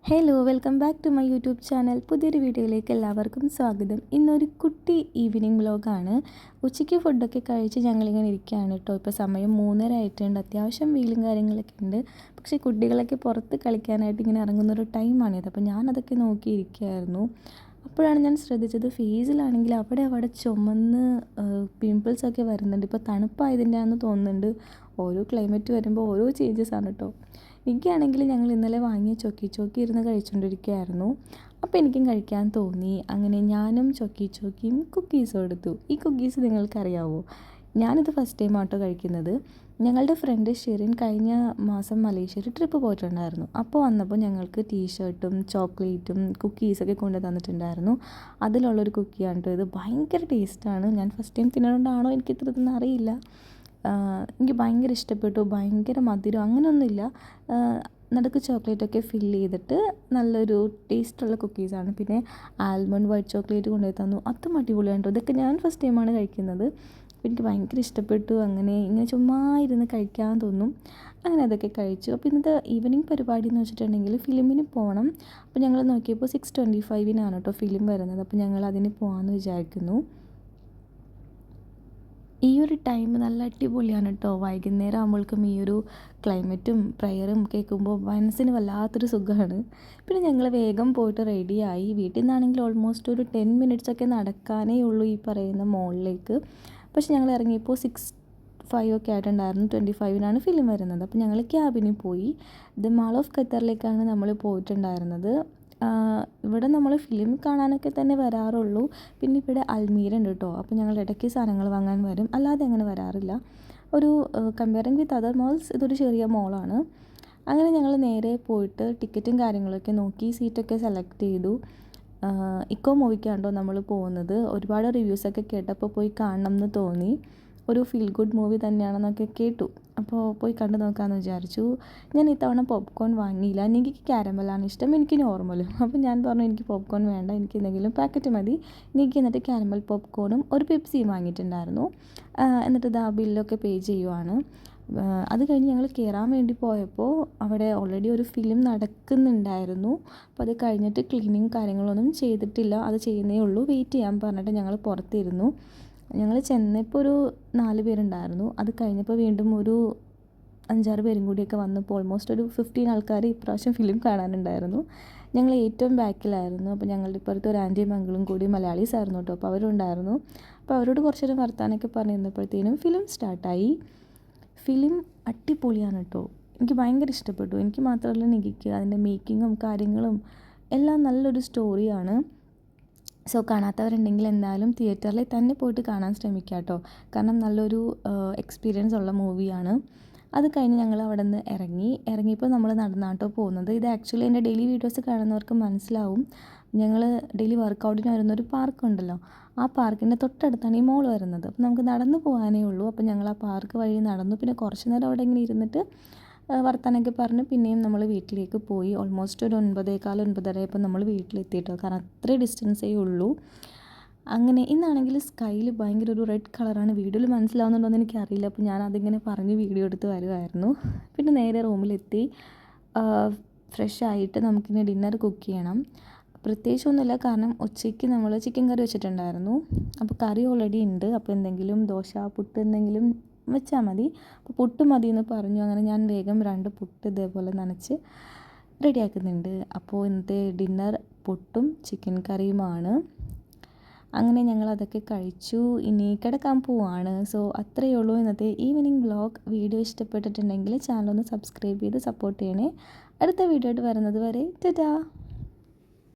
Hello welcome back to my YouTube channel. പുതിയൊരു വീഡിയോയിലേക്ക് എല്ലാവർക്കും സ്വാഗതം. ഇന്നൊരു കുട്ടി ഈവനിങ് വ്ലോഗാണ്. ഉച്ചയ്ക്ക് ഫുഡൊക്കെ കഴിച്ച് ഞങ്ങളിങ്ങനെ ഇരിക്കുകയാണ് കേട്ടോ. ഇപ്പോൾ സമയം 3:30 ആയിട്ടുണ്ട്. അത്യാവശ്യം വെയിലും കാര്യങ്ങളൊക്കെ ഉണ്ട്. പക്ഷേ കുട്ടികളൊക്കെ പുറത്ത് കളിക്കാനായിട്ട് ഇങ്ങനെ ഇറങ്ങുന്നൊരു ടൈമാണിത്. അപ്പോൾ ഞാനതൊക്കെ നോക്കിയിരിക്കുകയായിരുന്നു. അപ്പോഴാണ് ഞാൻ ശ്രദ്ധിച്ചത് ഫേസിലാണെങ്കിൽ അവിടെ ചുമന്ന് പിമ്പിൾസൊക്കെ വരുന്നുണ്ട്. ഇപ്പോൾ തണുപ്പായതിൻ്റെയാണെന്ന് തോന്നുന്നുണ്ട്. ഓരോ ക്ലൈമറ്റ് വരുമ്പോൾ ഓരോ ചേഞ്ചസ് ആണ് കേട്ടോ. എനിക്കാണെങ്കിൽ ഞങ്ങൾ ഇന്നലെ വാങ്ങിയ ചൊക്കി ഇരുന്ന് കഴിച്ചുകൊണ്ടിരിക്കുകയായിരുന്നു. അപ്പോൾ എനിക്കും കഴിക്കാൻ തോന്നി. അങ്ങനെ ഞാനും ചൊക്കിയും കുക്കീസും എടുത്തു. ഈ കുക്കീസ് നിങ്ങൾക്കറിയാവോ? ഞാനിത് ഫസ്റ്റ് ടൈം ആട്ടോ കഴിക്കുന്നത്. ഞങ്ങളുടെ ഫ്രണ്ട് ഷിറിൻ കഴിഞ്ഞ മാസം മലേഷ്യയിൽ ട്രിപ്പ് പോയിട്ടുണ്ടായിരുന്നു. അപ്പോൾ വന്നപ്പോൾ ഞങ്ങൾക്ക് ടീഷർട്ടും ചോക്ലേറ്റും കുക്കീസൊക്കെ കൊണ്ട് തന്നിട്ടുണ്ടായിരുന്നു. അതിലുള്ളൊരു കുക്കിയാണ് കേട്ടോ ഇത്. ഭയങ്കര ടേസ്റ്റാണ്. ഞാൻ ഫസ്റ്റ് ടൈം തിന്നതുകൊണ്ടാണോ എനിക്ക് ഇത്ര ഇതൊന്നും അറിയില്ല. എനിക്ക് ഭയങ്കര ഇഷ്ടപ്പെട്ടു. ഭയങ്കര മധുരം അങ്ങനെയൊന്നുമില്ല. നടുക്ക് ചോക്ലേറ്റൊക്കെ ഫില്ല് ചെയ്തിട്ട് നല്ലൊരു ടേസ്റ്റുള്ള കുക്കീസാണ്. പിന്നെ ആൽമണ്ട് വൈറ്റ് ചോക്ലേറ്റ് കൊണ്ടുപോയി തന്നു. അതും അടിപൊളിയാണ്. ഇതൊക്കെ ഞാൻ ഫസ്റ്റ് ടൈമാണ് കഴിക്കുന്നത്. എനിക്ക് ഭയങ്കര ഇഷ്ടപ്പെട്ടു. അങ്ങനെ ഇങ്ങനെ ചുമ്മാ ഇരുന്ന് കഴിക്കാൻ തോന്നും. അങ്ങനെ അതൊക്കെ കഴിച്ചു. അപ്പോൾ ഇന്നത്തെ ഈവനിങ് പരിപാടി എന്ന് വെച്ചിട്ടുണ്ടെങ്കിൽ ഫിലിമിന് പോകണം. അപ്പോൾ ഞങ്ങൾ നോക്കിയപ്പോൾ 6:25 കേട്ടോ ഫിലിം വരുന്നത്. അപ്പോൾ ഞങ്ങൾ അതിന് പോകാമെന്ന് വിചാരിക്കുന്നു. ഈ ഒരു ടൈം നല്ല അടിപൊളിയാണ് കേട്ടോ. വൈകുന്നേരം ആകുമ്പോഴേക്കും ഈ ഒരു ക്ലൈമറ്റും പ്രയറും കേൾക്കുമ്പോൾ മനസ്സിന് വല്ലാത്തൊരു സുഖമാണ്. പിന്നെ ഞങ്ങൾ വേഗം പോയിട്ട് റെഡിയായി. വീട്ടിൽ നിന്നാണെങ്കിൽ ഓൾമോസ്റ്റ് ഒരു 10 മിനിറ്റ്സൊക്കെ നടക്കാനേ ഉള്ളൂ ഈ പറയുന്ന മോളിലേക്ക്. പക്ഷെ ഞങ്ങൾ ഇറങ്ങിയപ്പോൾ 6:05 ഒക്കെ ആയിട്ടുണ്ടായിരുന്നു. 25-നാണ് ഫിലിം വരുന്നത്. അപ്പോൾ ഞങ്ങൾ ക്യാബിന് പോയി. ദ മാൾ ഓഫ് ഖത്തറിലേക്കാണ് നമ്മൾ പോയിട്ടുണ്ടായിരുന്നത്. ഇവിടെ നമ്മൾ ഫിലിം കാണാനൊക്കെ തന്നെ വരാറുള്ളൂ. പിന്നെ ഇവിടെ അൽമീര ഉണ്ട് കേട്ടോ. അപ്പോൾ ഞങ്ങൾ ഇടയ്ക്ക് സാധനങ്ങൾ വാങ്ങാൻ വരും. അല്ലാതെ അങ്ങനെ വരാറില്ല. ഒരു കമ്പയറിങ് വിത്ത് അതർ മോൾസ് ഇതൊരു ചെറിയ മോളാണ്. അങ്ങനെ ഞങ്ങൾ നേരെ പോയിട്ട് ടിക്കറ്റും കാര്യങ്ങളൊക്കെ നോക്കി സീറ്റൊക്കെ സെലക്ട് ചെയ്തു. ഇക്കോ മൂവിക്കാണ്ടോ നമ്മൾ പോകുന്നത്. ഒരുപാട് റിവ്യൂസൊക്കെ കേട്ടപ്പോൾ പോയി കാണണം എന്ന് തോന്നി. ഒരു ഫീൽ ഗുഡ് മൂവി തന്നെയാണെന്നൊക്കെ കേട്ടു. അപ്പോൾ പോയി കണ്ടു നോക്കാമെന്ന് വിചാരിച്ചു. ഞാൻ ഇത്തവണ പോപ്കോൺ വാങ്ങിയില്ല. എനിക്ക് ക്യാരമലാണ് ഇഷ്ടം, എനിക്ക് നോർമലും. അപ്പോൾ ഞാൻ പറഞ്ഞു എനിക്ക് പോപ്കോൺ വേണ്ട, എനിക്ക് എന്തെങ്കിലും പാക്കറ്റ് മതി. എനിക്ക് എന്നിട്ട് ക്യാരമൽ പോപ്കോണും ഒരു പെപ്സിയും വാങ്ങിയിട്ടുണ്ടായിരുന്നു. എന്നിട്ട് ഇതാ ബില്ലൊക്കെ പേ ചെയ്യുവാണ്. അത് കഴിഞ്ഞ് ഞങ്ങൾ കയറാൻ വേണ്ടി പോയപ്പോൾ അവിടെ ഓൾറെഡി ഒരു ഫിലിം നടക്കുന്നുണ്ടായിരുന്നു. അപ്പോൾ അത് കഴിഞ്ഞിട്ട് ക്ലീനിങ് കാര്യങ്ങളൊന്നും ചെയ്തിട്ടില്ല. അത് ചെയ്യുന്നേ ഉള്ളൂ. വെയിറ്റ് ചെയ്യാൻ പറഞ്ഞിട്ട് ഞങ്ങൾ പുറത്തിരുന്നു. ഞങ്ങൾ ചെന്നപ്പോൾ ഒരു 4 പേരുണ്ടായിരുന്നു. അത് കഴിഞ്ഞപ്പോൾ വീണ്ടും ഒരു 5-6 പേരും കൂടിയൊക്കെ വന്നപ്പോൾ ഓൾമോസ്റ്റ് ഒരു 15 ആൾക്കാർ ഇപ്രാവശ്യം ഫിലിം കാണാനുണ്ടായിരുന്നു. ഞങ്ങൾ ഏറ്റവും ബാക്കിലായിരുന്നു. അപ്പോൾ ഞങ്ങളുടെ ഇപ്പുറത്ത് ഒരു ആൻറ്റിയും അങ്കിളും കൂടി മലയാളീസ് ആയിരുന്നു കേട്ടോ. അപ്പോൾ അവരുണ്ടായിരുന്നു. അപ്പോൾ അവരോട് കുറച്ചൊരു വർത്താനമൊക്കെ പറഞ്ഞിരുന്നപ്പോഴത്തേനും ഫിലിം സ്റ്റാർട്ടായി. ഫിലിം അടിപൊളിയാണ് കേട്ടോ. എനിക്ക് ഭയങ്കര ഇഷ്ടപ്പെട്ടു. എനിക്ക് മാത്രമല്ല നികിക്ക് അതിൻ്റെ മേക്കിങ്ങും കാര്യങ്ങളും എല്ലാം നല്ലൊരു സ്റ്റോറിയാണ്. സോ കാണാത്തവരുണ്ടെങ്കിൽ എന്തായാലും തിയേറ്ററിൽ തന്നെ പോയിട്ട് കാണാൻ ശ്രമിക്കുക കേട്ടോ. കാരണം നല്ലൊരു എക്സ്പീരിയൻസ് ഉള്ള മൂവിയാണ്. അത് കഴിഞ്ഞ് ഞങ്ങൾ അവിടെ നിന്ന് ഇറങ്ങിയപ്പോൾ നമ്മൾ നടന്നാട്ടോ പോകുന്നത്. ഇത് ആക്ച്വലി എൻ്റെ ഡെയിലി വീഡിയോസ് കാണുന്നവർക്ക് മനസ്സിലാവും. ഞങ്ങൾ ഡെയിലി വർക്കൗട്ടിന് വരുന്നൊരു പാർക്കുണ്ടല്ലോ, ആ പാർക്കിൻ്റെ തൊട്ടടുത്താണ് ഈ മോൾ വരുന്നത്. അപ്പോൾ നമുക്ക് നടന്നു പോകാനേ ഉള്ളൂ. അപ്പോൾ ഞങ്ങൾ ആ പാർക്ക് വഴി നടന്നു. പിന്നെ കുറച്ച് നേരം അവിടെ ഇങ്ങനെ ഇരുന്നിട്ട് വർത്താനമൊക്കെ പറഞ്ഞ് പിന്നെയും നമ്മൾ വീട്ടിലേക്ക് പോയി. ഓൾമോസ്റ്റ് ഒരു 9:15 9:30 ആയപ്പോൾ നമ്മൾ വീട്ടിലെത്തിയിട്ടോ. കാരണം അത്രയും ഡിസ്റ്റൻസേ ഉള്ളൂ. അങ്ങനെ ഇന്നാണെങ്കിൽ സ്കൈയിൽ ഭയങ്കര ഒരു റെഡ് കളറാണ്. വീഡിയോയിൽ മനസ്സിലാവുന്നുണ്ടോ എന്ന് എനിക്കറിയില്ല. അപ്പോൾ ഞാൻ അതിങ്ങനെ പറഞ്ഞ് വീഡിയോ എടുത്ത് വരുമായിരുന്നു. പിന്നെ നേരെ റൂമിലെത്തി ഫ്രഷ് ആയിട്ട് നമുക്കിനി ഡിന്നർ കുക്ക് ചെയ്യണം. പ്രത്യേകിച്ചൊന്നുമില്ല, കാരണം ഉച്ചയ്ക്ക് നമ്മൾ ചിക്കൻ കറി വെച്ചിട്ടുണ്ടായിരുന്നു. അപ്പോൾ കറി ഓൾറെഡി ഉണ്ട്. അപ്പോൾ എന്തെങ്കിലും ദോശ പുട്ട് എന്തെങ്കിലും വെച്ചാൽ മതി. അപ്പോൾ പുട്ട് മതി എന്ന് പറഞ്ഞു. അങ്ങനെ ഞാൻ വേഗം 2 പുട്ട് ഇതേപോലെ നനച്ച് റെഡിയാക്കുന്നുണ്ട്. അപ്പോൾ ഇന്നത്തെ ഡിന്നർ പുട്ടും ചിക്കൻ കറിയുമാണ്. അങ്ങനെ ഞങ്ങൾ അതൊക്കെ കഴിച്ചു. ഇനി കിടക്കാൻ പോവാണ്. സോ അത്രയേ ഉള്ളൂ ഇന്നത്തെ ഈവനിങ് വ്ലോഗ്. വീഡിയോ ഇഷ്ടപ്പെട്ടിട്ടുണ്ടെങ്കിൽ ചാനൽ ഒന്ന് സബ്സ്ക്രൈബ് ചെയ്ത് സപ്പോർട്ട് ചെയ്യണേ. അടുത്ത വീഡിയോ ആയിട്ട് വരുന്നത് വരെ ടാറ്റാ.